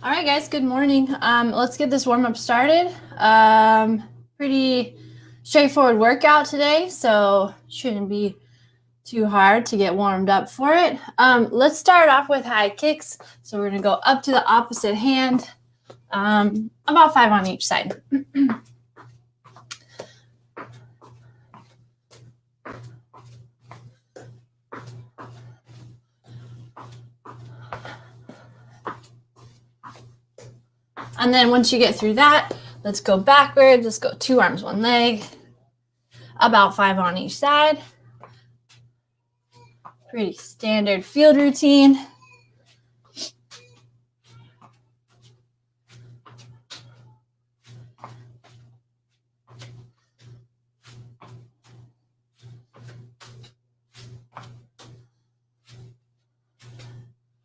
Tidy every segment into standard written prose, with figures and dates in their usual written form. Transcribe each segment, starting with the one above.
All right, guys, good morning. Let's get this warm-up started. Pretty straightforward workout today, so shouldn't be too hard to get warmed up for it. Let's start off with high kicks. So we're gonna go up to the opposite hand, about 5 on each side. And then once you get through that, let's go backwards. Let's go 2 arms, 1 leg, about 5 on each side. Pretty standard field routine.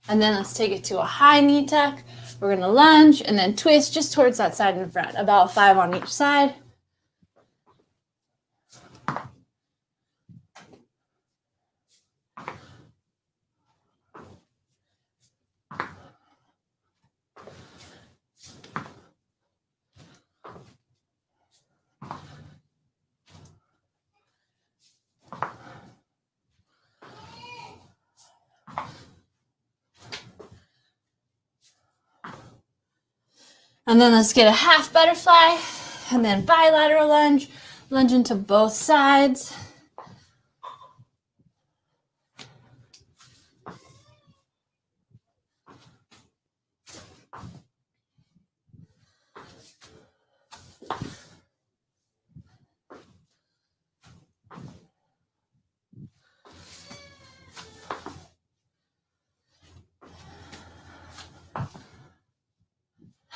And then let's take it to a high knee tuck. We're gonna lunge and then twist just towards that side in front, about 5 on each side. And then let's get a half butterfly and then bilateral lunge, lunge into both sides.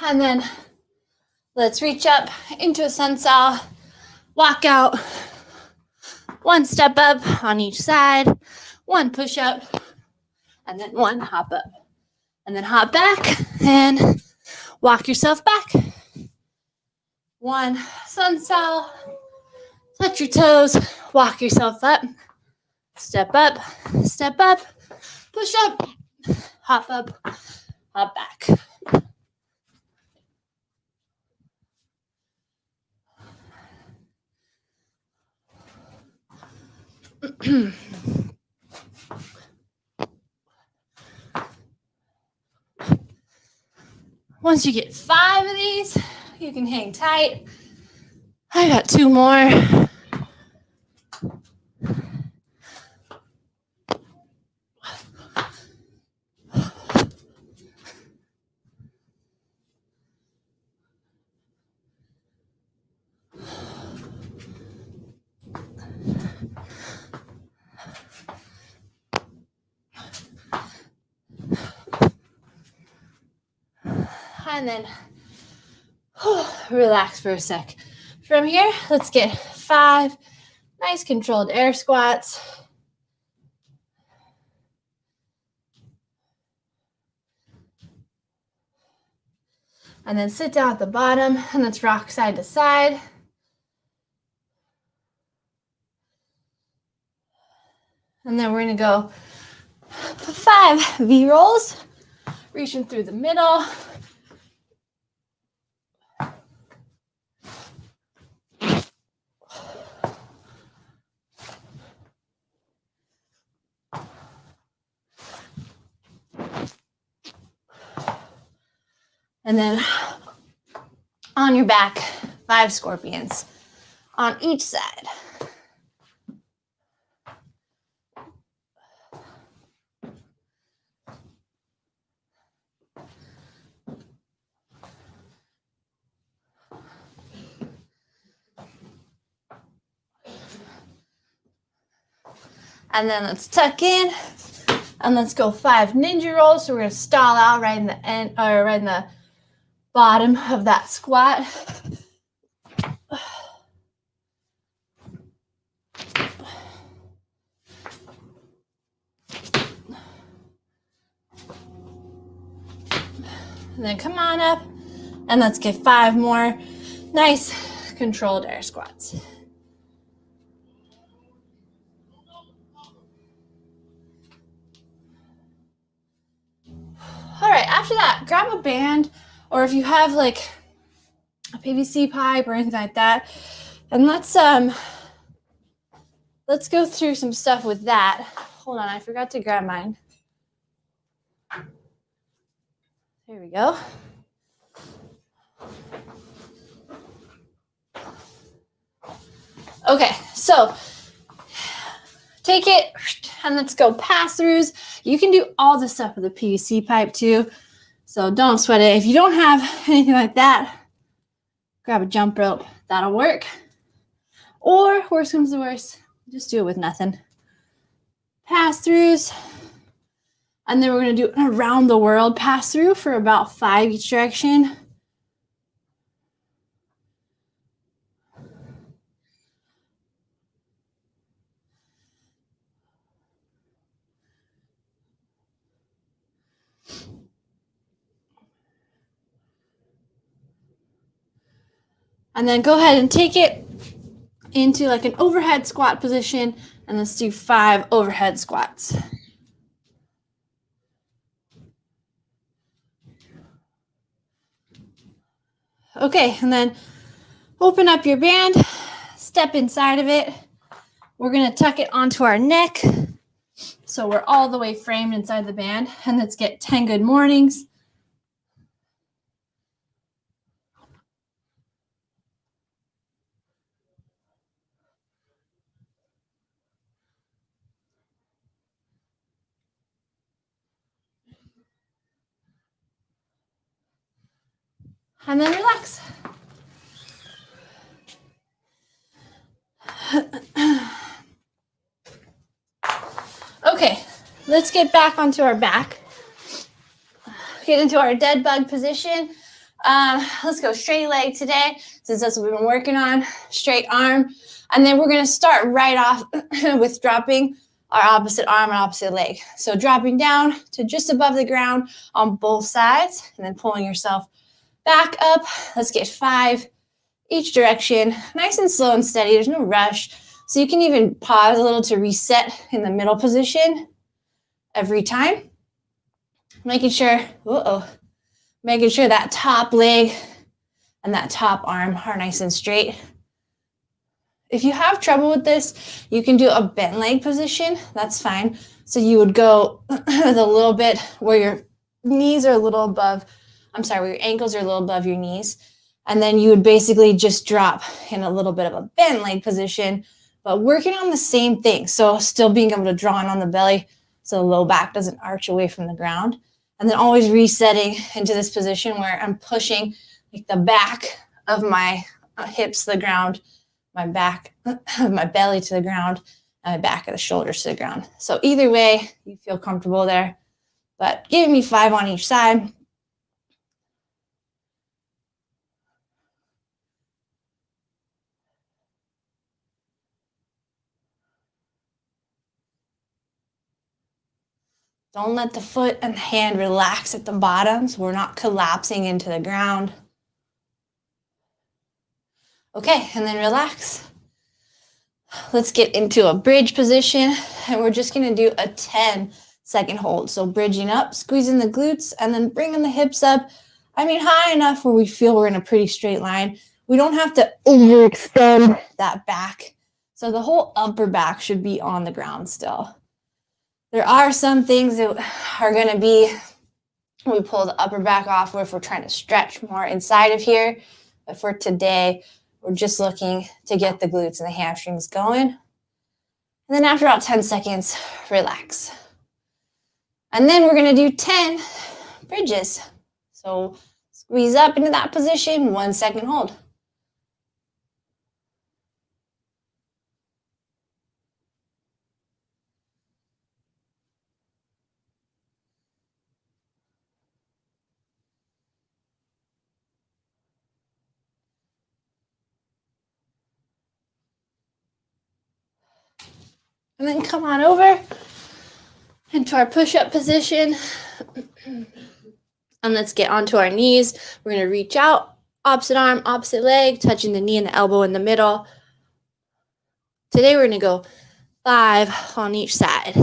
And then let's reach up into a sun sal, walk out, 1 step up on each side, 1 push up, and then 1 hop up. And then hop back and walk yourself back. 1 sun sal, touch your toes, walk yourself up, step up, push up, hop up, hop back. Once you get 5 of these, you can hang tight. I got 2 more. And then relax for a sec. From here, let's get 5 nice controlled air squats. And then sit down at the bottom and let's rock side to side. And then we're gonna go 5 V rolls, reaching through the middle. And then on your back, 5 scorpions on each side. And then let's tuck in and let's go 5 ninja rolls. So we're gonna stall out right in the end, or right in the bottom of that squat. And then come on up and let's get 5 more nice controlled air squats. All right, after that, grab a band, or if you have like a PVC pipe or anything like that, and let's go through some stuff with that. Hold on, I forgot to grab mine. There we go. Okay, so take it and let's go pass-throughs. You can do all this stuff with a PVC pipe too, so don't sweat it. If you don't have anything like that, grab a jump rope. That'll work. Or worst comes to worst, just do it with nothing. Pass-throughs. And then we're going to do an around the world pass-through for about 5 each direction. And then go ahead and take it into like an overhead squat position, and let's do 5 overhead squats. Okay, and then open up your band, step inside of it. We're gonna tuck it onto our neck, so we're all the way framed inside the band, and let's get 10 good mornings. And then relax. Okay, let's get back onto our back. Get into our dead bug position. Let's go straight leg today, since that's what we've been working on. Straight arm. And then we're going to start right off with dropping our opposite arm and opposite leg. So dropping down to just above the ground on both sides, and then pulling yourself back up. Let's get 5 each direction, nice and slow and steady. There's no rush. So you can even pause a little to reset in the middle position every time. Making sure that top leg and that top arm are nice and straight. If you have trouble with this, you can do a bent leg position. That's fine. So you would go a little bit where your knees are a little above, where your ankles are a little above your knees. And then you would basically just drop in a little bit of a bent leg position, but working on the same thing. So still being able to draw in on the belly so the low back doesn't arch away from the ground. And then always resetting into this position where I'm pushing like the back of my hips to the ground, my back of my belly to the ground, and my back of the shoulders to the ground. So either way, you feel comfortable there. But give me 5 on each side. Don't let the foot and the hand relax at the bottom so we're not collapsing into the ground. Okay, and then relax. Let's get into a bridge position, and we're just going to do a 10-second hold. So bridging up, squeezing the glutes, and then bringing the hips up. High enough where we feel we're in a pretty straight line. We don't have to overextend that back. So the whole upper back should be on the ground still. There are some things that are going to be, we pull the upper back off if we're trying to stretch more inside of here. But for today, we're just looking to get the glutes and the hamstrings going. And then after about 10 seconds, relax. And then we're going to do 10 bridges. So squeeze up into that position, 1 second hold. And then come on over into our push-up position. And let's get onto our knees. We're going to reach out, opposite arm, opposite leg, touching the knee and the elbow in the middle. Today we're going to go 5 on each side.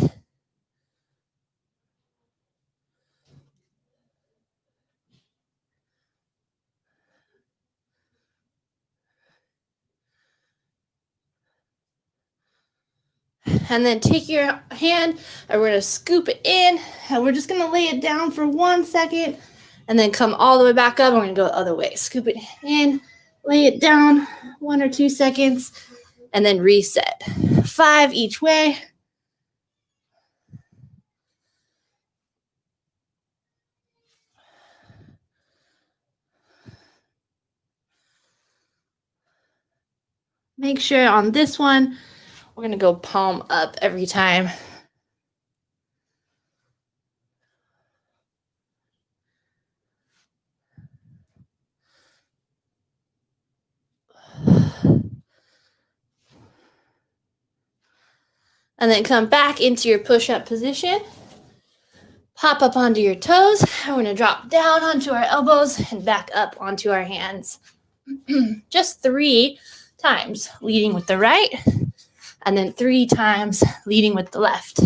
And then take your hand and we're going to scoop it in, and we're just going to lay it down for 1 second and then come all the way back up. We're going to go the other way. Scoop it in, lay it down 1 or 2 seconds, and then reset. 5 each way. Make sure on this one, we're going to go palm up every time. And then come back into your push-up position. Pop up onto your toes. And we're going to drop down onto our elbows and back up onto our hands. Just 3 times, leading with the right, and then 3 times leading with the left.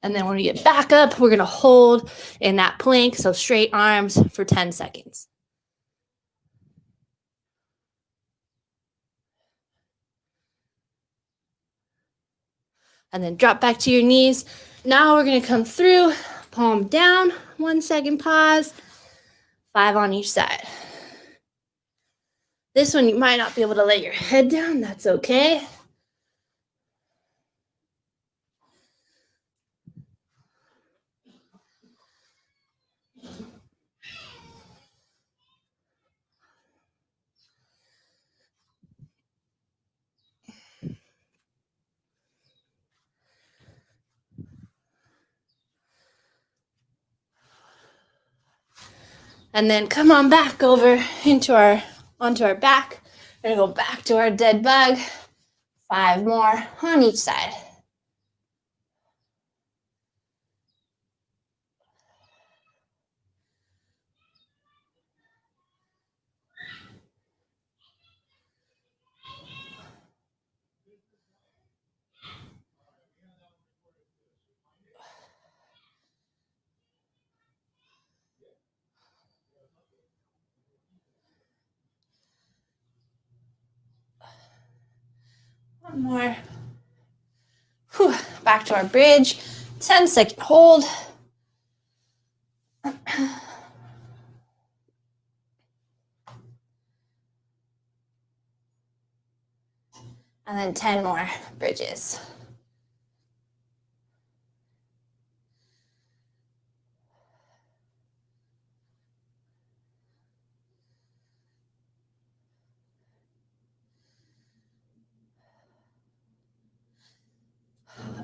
And then when we get back up, we're going to hold in that plank, so straight arms for 10 seconds. And then drop back to your knees. Now we're going to come through, palm down, 1 second pause, 5 on each side. This one you might not be able to lay your head down. That's okay. And then come on back over onto our back. We're going to go back to our dead bug. 5 more on each side. One more. Whew. Back to our bridge. 10-second hold. And then 10 more bridges.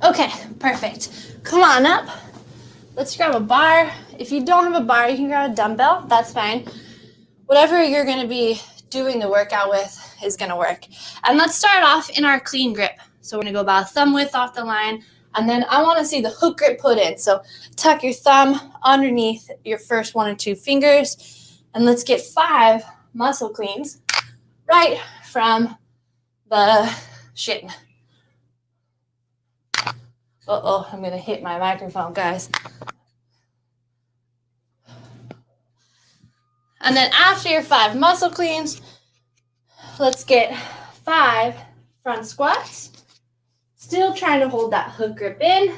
Okay, perfect. Come on up. Let's grab a bar. If you don't have a bar, you can grab a dumbbell. That's fine. Whatever you're going to be doing the workout with is going to work. And let's start off in our clean grip. So we're going to go about a thumb width off the line. And then I want to see the hook grip put in. So tuck your thumb underneath your first 1 or 2 fingers. And let's get 5 muscle cleans right from the shin. Uh-oh, I'm going to hit my microphone, guys. And then after your 5 muscle cleans, let's get 5 front squats. Still trying to hold that hook grip in.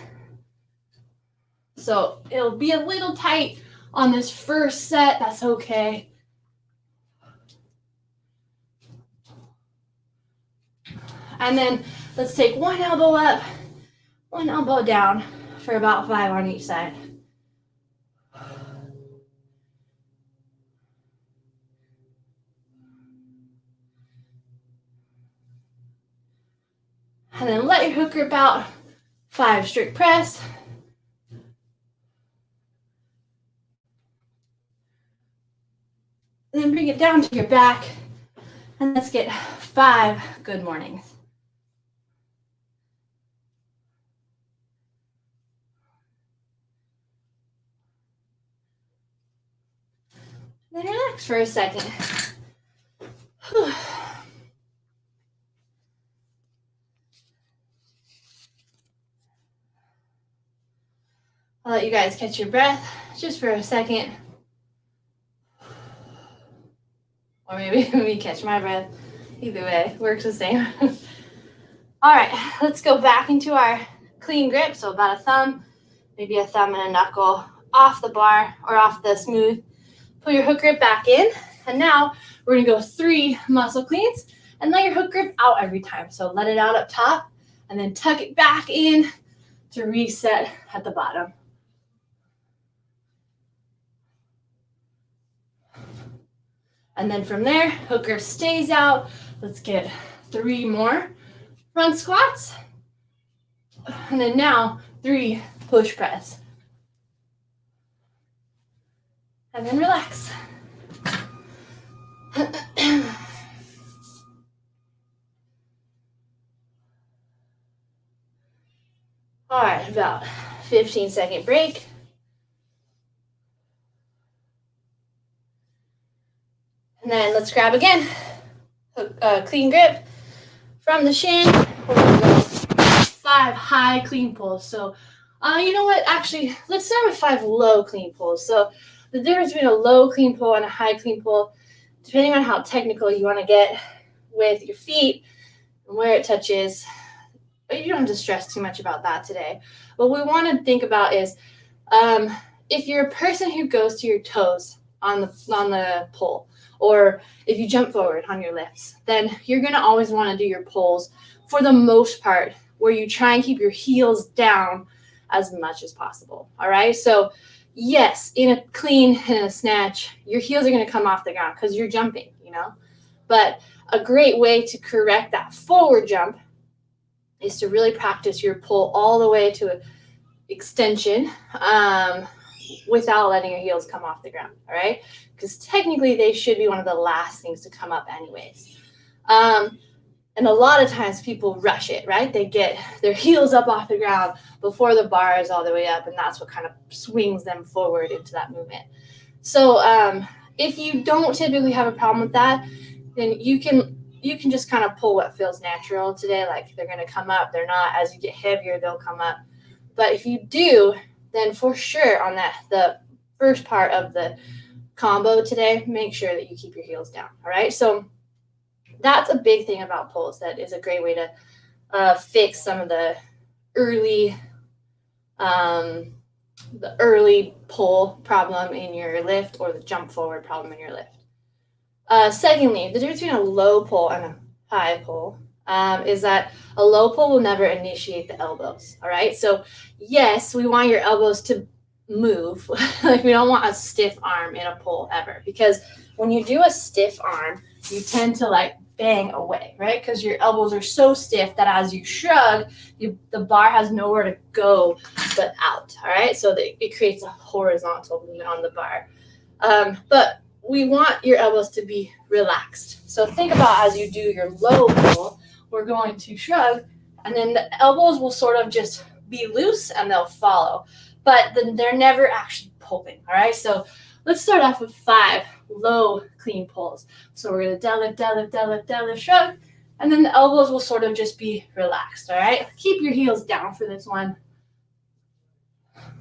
So it'll be a little tight on this first set. That's okay. And then let's take 1 elbow up, 1 elbow down for about 5 on each side. And then let your hook grip out, 5 strict press. And then bring it down to your back. And let's get 5 good mornings. Then relax for a second. Whew. I'll let you guys catch your breath just for a second. Or maybe let me catch my breath. Either way, works the same. All right, let's go back into our clean grip. So about a thumb, maybe a thumb and a knuckle off the bar or off the smooth. Pull your hook grip back in. And now we're gonna go 3 muscle cleans and let your hook grip out every time. So let it out up top and then tuck it back in to reset at the bottom. And then from there, hook grip stays out. Let's get 3 more front squats. And then now 3 push press. And then relax. All right, about 15-second break. And then let's grab again. Clean grip from the shin. We're gonna go 5 high clean pulls. So, you know what? Actually, let's start with 5 low clean pulls. So, the difference between a low clean pull and a high clean pull, depending on how technical you want to get with your feet and where it touches, but you don't have to stress too much about that today. What we want to think about is if you're a person who goes to your toes on the pull, or if you jump forward on your lifts, then you're going to always want to do your pulls for the most part where you try and keep your heels down as much as possible. All right. So yes, in a clean and a snatch, your heels are going to come off the ground because you're jumping, you know, but a great way to correct that forward jump is to really practice your pull all the way to extension without letting your heels come off the ground, all right? Because technically they should be one of the last things to come up anyways. And a lot of times people rush it, right? They get their heels up off the ground before the bar is all the way up, and that's what kind of swings them forward into that movement. So if you don't typically have a problem with that, then you can just kind of pull what feels natural today. Like they're going to come up, they're not. As you get heavier, they'll come up. But if you do, then for sure on the first part of the combo today, make sure that you keep your heels down. All right. So that's a big thing about pulls. That is a great way to fix some of the early pull problem in your lift or the jump forward problem in your lift. Secondly, the difference between a low pull and a high pull is that a low pull will never initiate the elbows. All right. So yes, we want your elbows to move. Like we don't want a stiff arm in a pull ever, because when you do a stiff arm, you tend to like bang away, right? Because your elbows are so stiff that as you shrug, the bar has nowhere to go but out. All right. So it creates a horizontal movement on the bar. But we want your elbows to be relaxed. So think about as you do your low pull, we're going to shrug, and then the elbows will sort of just be loose and they'll follow, but then they're never actually pulling. All right. So let's start off with 5 low clean pulls. So we're going to deadlift, deadlift, deadlift, deadlift, shrug, and then the elbows will sort of just be relaxed. All right. Keep your heels down for this one.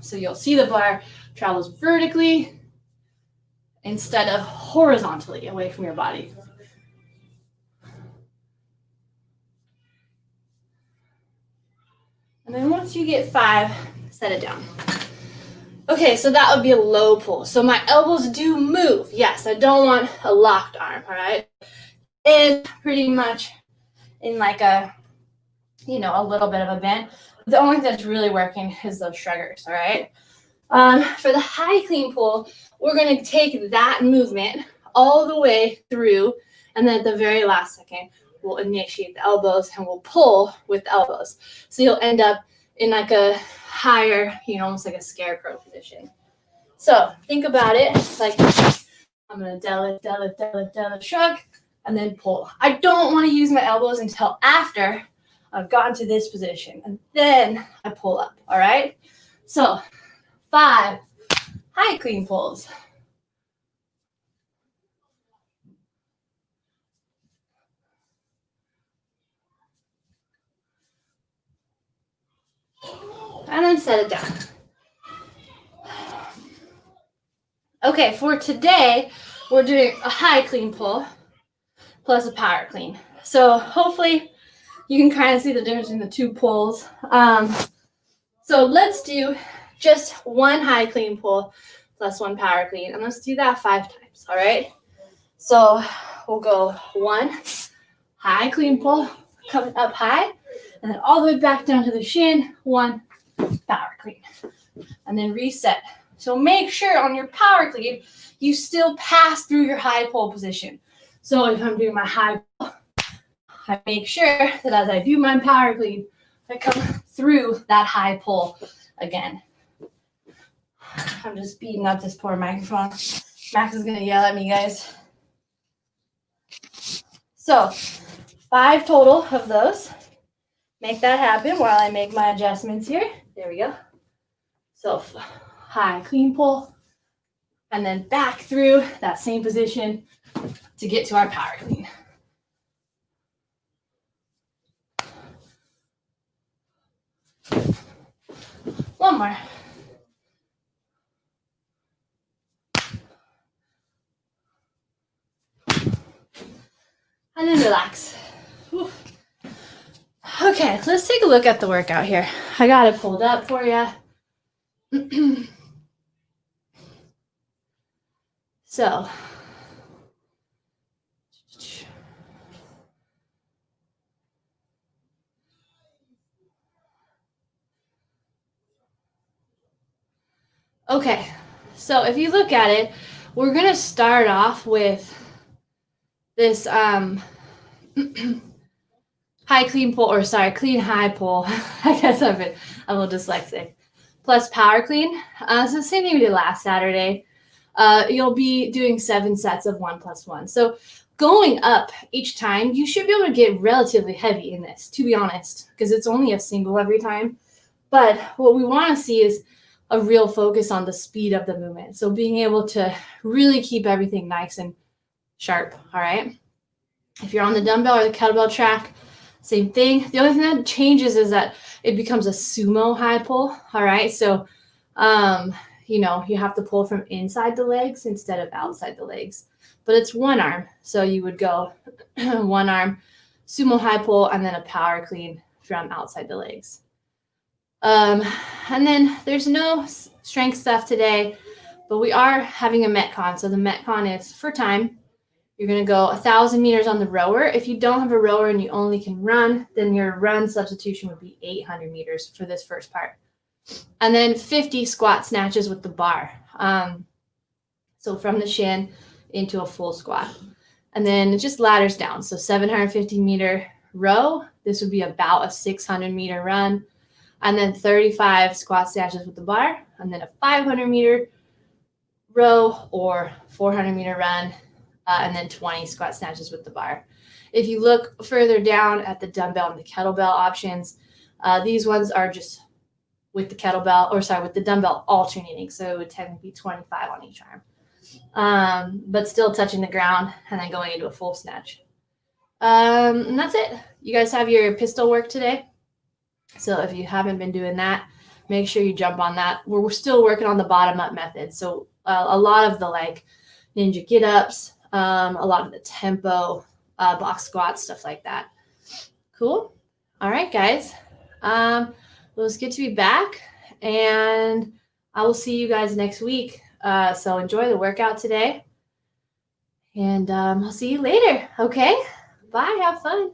So you'll see the bar travels vertically instead of horizontally away from your body. And then once you get 5, set it down. Okay, so that would be a low pull. So my elbows do move. Yes, I don't want a locked arm, all right? And pretty much in like a little bit of a bend. The only thing that's really working is those shruggers, all right? For the high clean pull, we're going to take that movement all the way through, and then at the very last second, we'll initiate the elbows and we'll pull with the elbows. So you'll end up in like a higher, almost like a scarecrow position. So think about it like I'm going to deadlift, deadlift, deadlift, deadlift, shrug, and then pull. I don't want to use my elbows until after I've gotten to this position, and then I pull up, all right? So 5 high clean pulls. And then set it down. Okay, for today, we're doing a high clean pull plus a power clean. So hopefully you can kind of see the difference in the two pulls. So let's do just one high clean pull plus one power clean. And let's do that 5 times, all right? So we'll go 1 high clean pull, coming up high, and then all the way back down to the shin, 1 power clean. And then reset. So make sure on your power clean, you still pass through your high pull position. So if I'm doing my high pull, I make sure that as I do my power clean, I come through that high pull again. I'm just speeding up this poor microphone. Max is going to yell at me, guys. So 5 total of those. Make that happen while I make my adjustments here. There we go. So high clean pull, and then back through that same position to get to our power clean. One more. And then relax. Whew. Okay, let's take a look at the workout here. I got it pulled up for you. So, okay, so if you look at it, we're going to start off with this high clean pull, or sorry, clean high pull. I guess I'm a little dyslexic. Plus power clean. So same thing we did last Saturday. You'll be doing 7 sets of 1 plus 1. So going up each time, you should be able to get relatively heavy in this, to be honest, because it's only a single every time. But what we want to see is a real focus on the speed of the movement. So being able to really keep everything nice and sharp, all right? If you're on the dumbbell or the kettlebell track, same thing. The only thing that changes is that it becomes a sumo high pull, all right? So, you know, you have to pull from inside the legs instead of outside the legs. But it's one arm. So you would go one arm, sumo high pull, and then a power clean from outside the legs. And then there's no strength stuff today, but we are having a Metcon. So the Metcon is for time. You're going to go 1,000 meters on the rower. If you don't have a rower and you only can run, then your run substitution would be 800 meters for this first part. And then 50 squat snatches with the bar. So from the shin into a full squat. And then it just ladders down. So 750 meter row. This would be about a 600 meter run. And then 35 squat snatches with the bar. And then a 500 meter row or 400 meter run. And then 20 squat snatches with the bar. If you look further down at the dumbbell and the kettlebell options, these ones are just with the kettlebell, or sorry, with the dumbbell alternating. So it would tend to be 25 on each arm, but still touching the ground and then going into a full snatch. And that's it. You guys have your pistol work today. So if you haven't been doing that, make sure you jump on that. We're still working on the bottom up method. So a lot of the like ninja get-ups, a lot of the tempo, box squats, stuff like that. Cool. All right, guys. Well, it's good to be back, and I will see you guys next week. So enjoy the workout today, and I'll see you later. Okay. Bye. Have fun.